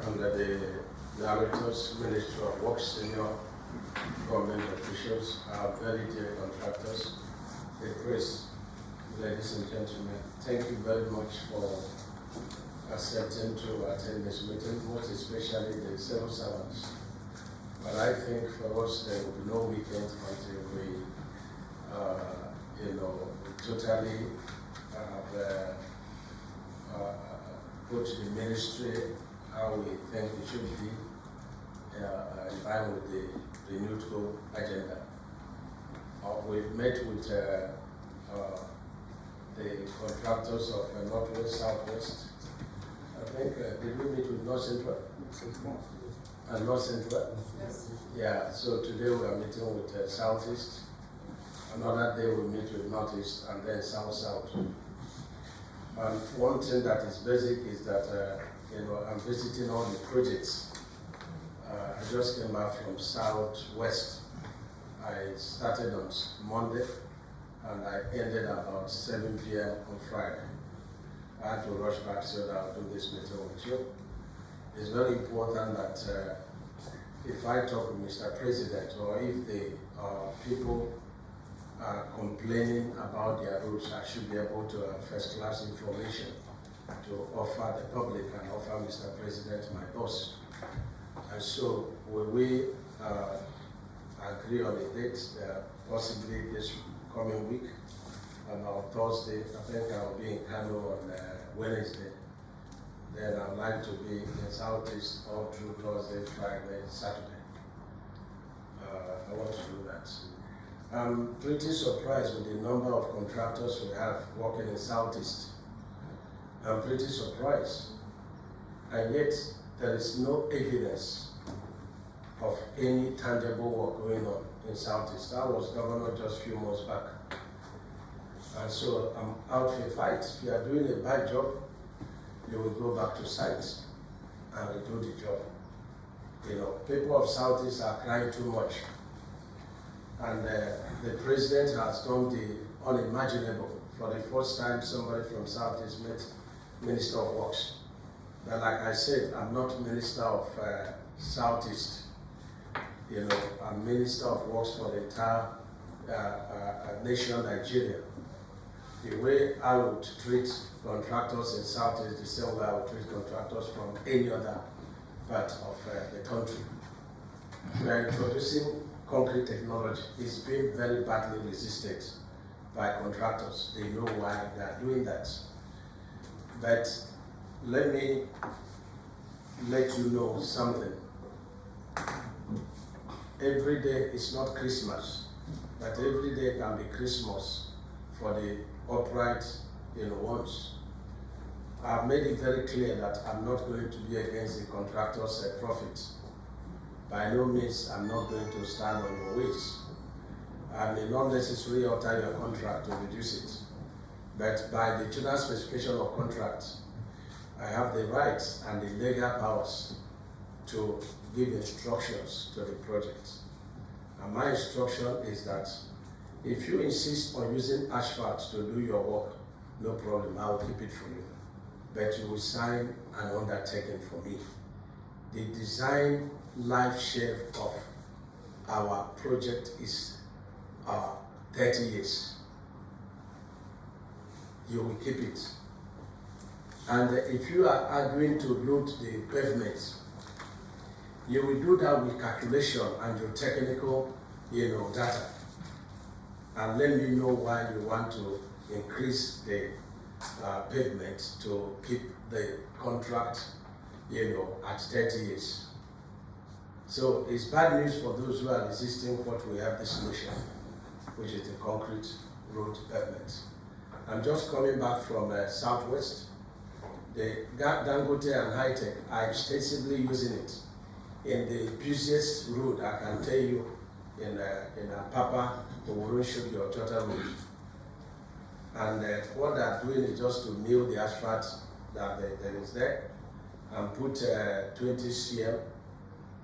under the Directors, Ministry of Works, senior government officials, our very dear contractors, the press, ladies and gentlemen, thank you very much for accepting to attend this meeting, most especially the civil servants. But I think for us there will be no weekend until we, totally put the ministry how we think it should be in line with the renewed goal agenda. We've met with the contractors of Northwest, Southwest. I think, did we meet with North Central? And North Central? Yes. Yeah, so today we are meeting with Southeast. Another day we meet with Northeast and then South-South. And one thing that is basic is that, I'm visiting all the projects. I just came back from Southwest. I started on Monday and I ended about 7 p.m. on Friday. I had to rush back so that I'll do this meeting with you. It's very important that if I talk to Mr. President or if the people are complaining about their roads, I should be able to have first-class information to offer the public and offer Mr. President, my boss. And so will we agree on a date, possibly this coming week, about Thursday. I think I'll be in Kano on Wednesday. Then I'd like to be in Southeast all through Thursday, Friday, Saturday. I want to do that. I'm pretty surprised with the number of contractors we have working in Southeast. I'm pretty surprised. And yet, there is no evidence of any tangible work going on in Southeast. I was governor just a few months back. And so I'm out for a fight. If you are doing a bad job, you will go back to site and redo the job. People of Southeast are crying too much. And the president has done the unimaginable. For the first time, somebody from Southeast met Minister of Works. But like I said, I'm not Minister of Southeast. I'm Minister of Works for the entire nation, Nigeria. The way I would treat contractors in Southeast, the same way I would treat contractors from any other part of the country. We are introducing concrete technology. It's been very badly resisted by contractors. They know why they are doing that. But let me let you know something. Every day is not Christmas, but every day can be Christmas for the upright ones. I've made it very clear that I'm not going to be against the contractors' profit. By no means, I'm not going to stand on your ways. I may not necessarily alter your contract to reduce it, but by the general specification of contract, I have the rights and the legal powers to give instructions to the project. And my instruction is that if you insist on using asphalt to do your work, no problem, I will keep it for you. But you will sign an undertaking for me. The design life share of our project is 30 years. You will keep it. And if you are arguing to load the pavement, you will do that with calculation and your technical data. And let me know why you want to increase the pavement to keep the contract at 30 years. So it's bad news for those who are resisting what we have this nation, which is the concrete road pavement. I'm just coming back from Southwest. The Dangote and High Tech are extensively using it in the busiest road, I can tell you, in Papa, Oworonshoki or Chota Road. And what they're doing is just to mill the asphalt that there is there and put 20 cm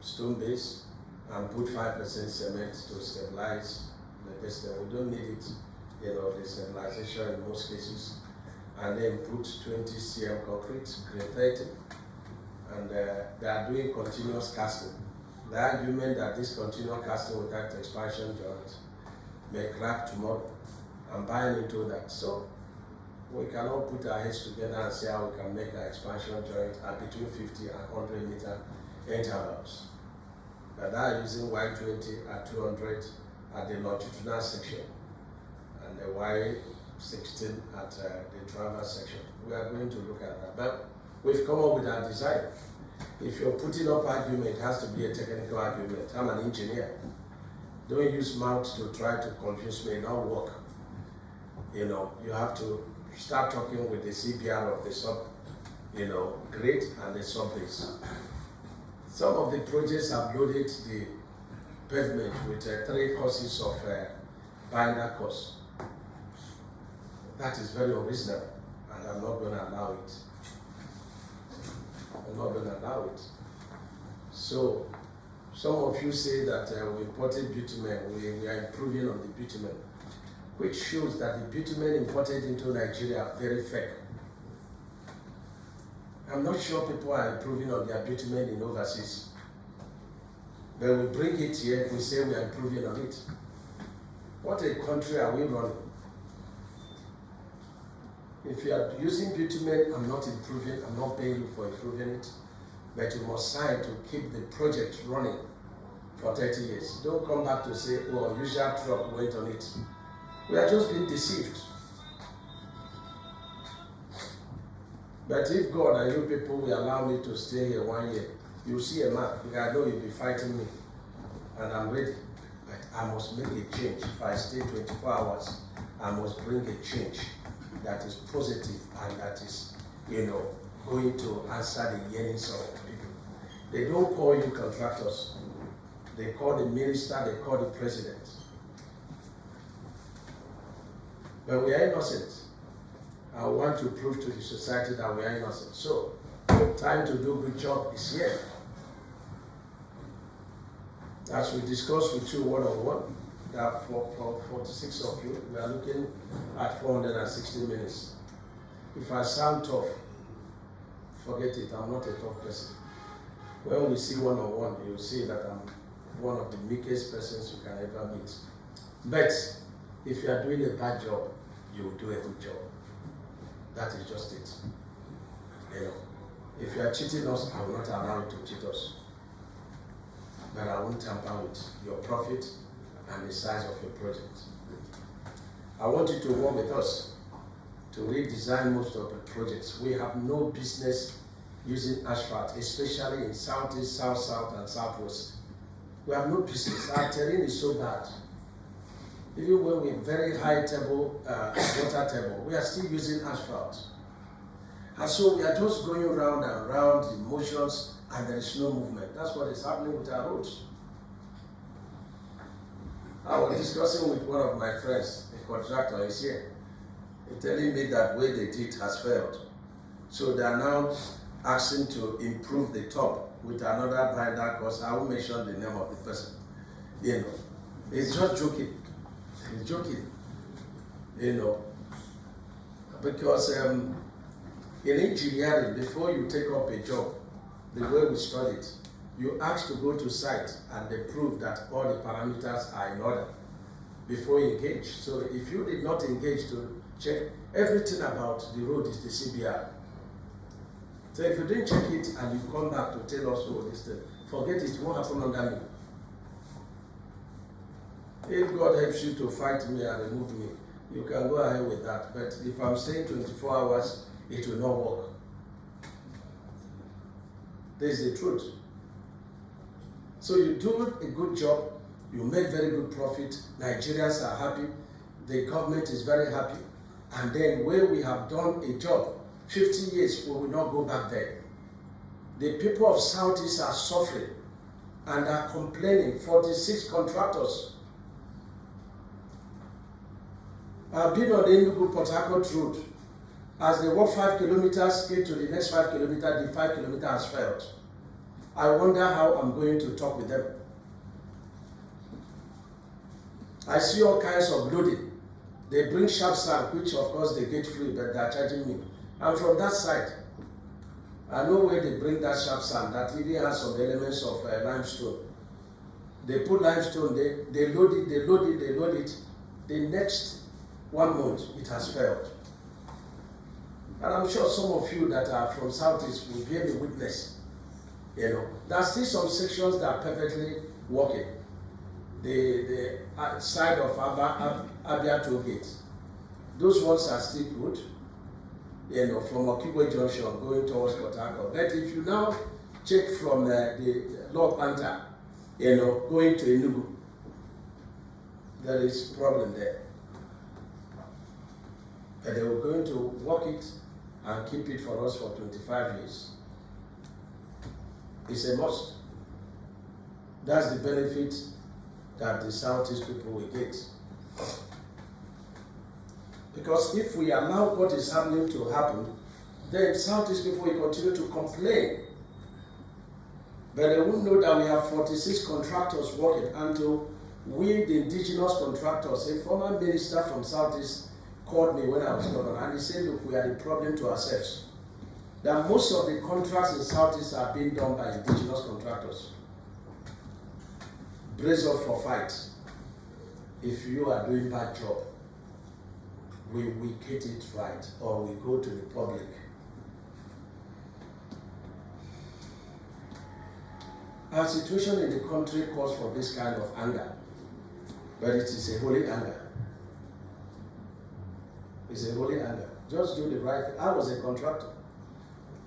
stone base and put 5% cement to stabilize the base. We don't need it, the stabilization in most cases. And then put 20 cm concrete, grade 30, and they are doing continuous casting. The argument that this continuous casting without expansion joint may crack tomorrow. I'm buying into that. So we cannot put our heads together and see how we can make an expansion joint at between 50 and 100 meter intervals. But they are using Y20 at 200 at the longitudinal section and the Y16 at the transverse section. We are going to look at that. But we've come up with our design. If you're putting up argument, it has to be a technical argument. I'm an engineer. Don't use mouth to try to confuse me, it don't work. You know, you have to start talking with the CPR of the sub, grade and the sub base. Some of the projects have loaded the pavement with 3 courses of binder course. That is very unreasonable, and I'm not going to allow it. I'm not going to allow it. So, some of you say that we imported bitumen, we are improving on the bitumen, which shows that the bitumen imported into Nigeria are very fake. I'm not sure people are improving on their bitumen in overseas. But we bring it here, we say we are improving on it. What a country are we running? If you are using bitumen, I'm not improving, I'm not paying you for improving it, but you must sign to keep the project running for 30 years. Don't come back to say, oh, usual truck went on it. We are just being deceived. But if God and you people will allow me to stay here 1 year, you'll see a map, because I know you'll be fighting me, and I'm ready. But I must make a change. If I stay 24 hours, I must bring a change that is positive and that is, going to answer the yearnings of people. They don't call you contractors. They call the minister, they call the president. But we are innocent. I want to prove to the society that we are innocent. So, time to do a good job is here. As we discussed with you one-on-one, that for 46 of you, we are looking at 460 minutes. If I sound tough, forget it, I'm not a tough person. When we see one-on-one, you'll see that I'm one of the meekest persons you can ever meet. But if you are doing a bad job, you will do a good job. That is just it. If you are cheating us, I will not allow you to cheat us. But I won't tamper with your profit and the size of your project. I want you to work with us to redesign most of the projects. We have no business using asphalt, especially in southeast, south, and southwest. We have no business. Our terrain is so bad. Even when we're very high table, water table, we are still using asphalt. And so we are just going round and round in motions, and there is no movement. That's what is happening with our roads. I was discussing with one of my friends, a contractor is here. He's telling me that way they did has failed. So they are now asking to improve the top with another binder course. I won't mention the name of the person. He's just joking. He's joking. Because in engineering, before you take up a job, the way we study it, you ask to go to site and they prove that all the parameters are in order before you engage. So if you did not engage to check everything about the road is the CBR. So if you didn't check it and you come back to tell us, oh, this thing, forget it, won't happen under me. If God helps you to fight me and remove me, you can go ahead with that. But if I'm saying 24 hours, it will not work. This is the truth. So you do a good job, you make very good profit, Nigerians are happy, the government is very happy, and then where we have done a job, 50 years, we will not go back there. The people of Southeast are suffering and are complaining, 46 contractors. I've been on the Enugu-Port Harcourt road. As they walk 5 kilometers, get to the next 5 kilometers, the 5 kilometers has failed. I wonder how I'm going to talk with them. I see all kinds of loading. They bring sharp sand, which of course they get free, but they're charging me. I'm from that side. I know where they bring that sharp sand that even has some elements of limestone. They put limestone, they load it, they load it, they load it. The next 1 month, it has failed. And I'm sure some of you that are from Southeast will be a witness. You know, there's still some sections that are perfectly working. The side of Abia Toll Gate, those ones are still good. You know, from Okigwe Junction going towards Port Harcourt. But if you now check from the Lord Panther, you know, going to Enugu, there is a problem there. But they were going to work it and keep it for us for 25 years. It's a must. That's the benefit that the Southeast people will get. Because if we allow what is happening to happen, then Southeast people will continue to complain. But they won't know that we have 46 contractors working until we, the indigenous contractors, a former minister from Southeast called me when I was governor, and he said, look, we are the problem to ourselves. That most of the contracts in Southeast are being done by indigenous contractors. Brace up for fight. If you are doing bad job, we get it right, or we go to the public. Our situation in the country calls for this kind of anger, but it is a holy anger. It's a holy anger. Just do the right thing. I was a contractor.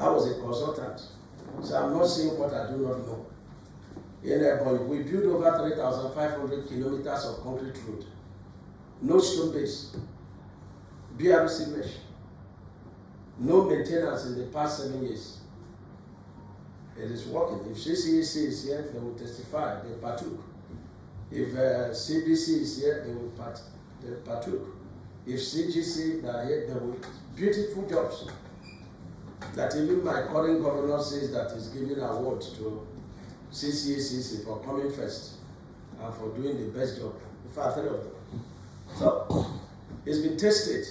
I was a consultant. So I'm not saying what I do not know. In Ebonyi, we built over 3,500 kilometers of concrete road. No stone base. BRC mesh. No maintenance in the past 7 years. It is working. If CCEC is here, they will testify, they partook. If CBC is here, they will partook. If CGC are here, they will beautiful jobs. That even my current governor says that he's giving awards to CCACC for coming first and for doing the best job. In fact, 3 of them. So, it's been tested.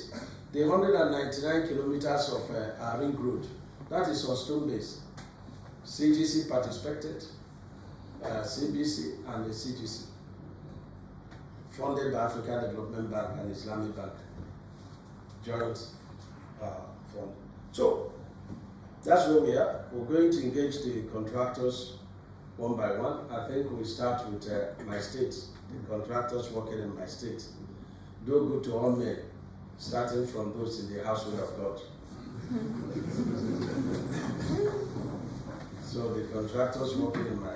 The 199 kilometers of our ring road, that is on stone base. CGC participated, CBC and the CGC, funded by African Development Bank and Islamic Bank, joint fund. So, that's where we are. We're going to engage the contractors one by one. I think we'll start with my state, the contractors working in my state. Do good to all men, starting from those in the household of God. So the contractors working in my